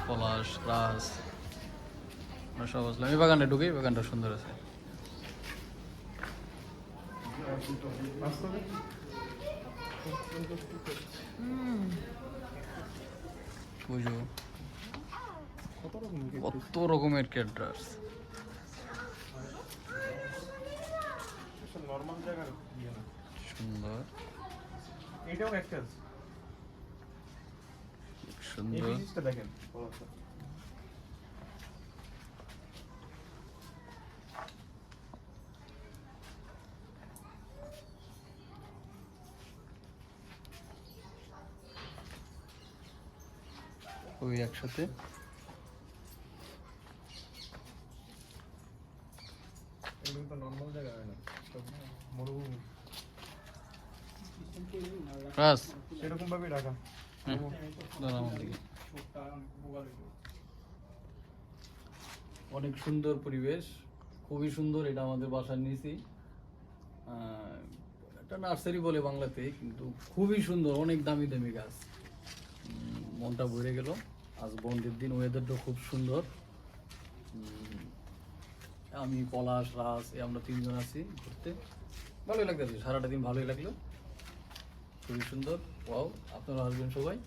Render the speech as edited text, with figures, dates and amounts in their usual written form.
পলাশ, রাস, আমরা সব আসলাম এই বাগানটা ঢুকে। বাগানটা সুন্দর আছে। বুঝো কত রকমের ক্যাটরাস। নরমাল জায়গার ইয়ে না। সুন্দর এটাও ক্যাকটাস। এই সুন্দর। জিনিসটা দেখেন পলাশটা। ওই একসাথে এগুলো তো নরমাল জায়গা হয় না, সব মরুভূমি। রাস সেরকম ভাবে রাখা। দাঁড়া আমার দিকে। অনেক সুন্দর পরিবেশ, খুবই সুন্দর। এটা আমাদের বাসার নিচে একটা নার্সারি বলে বাংলাতে, কিন্তু খুবই সুন্দর, অনেক দামি দামি গাছ। মনটা ভরে গেল। আজ বন্ধের দিন, ওয়েদারটা খুব সুন্দর। আমি, পলাশ, রাস আমরা তিনজন আছি ঘুরতে। ভালোই লাগতেছে, সারাটা দিন ভালোই লাগলো, খুবই সুন্দর। ওয়াও, আপনারা আসবেন সবাই।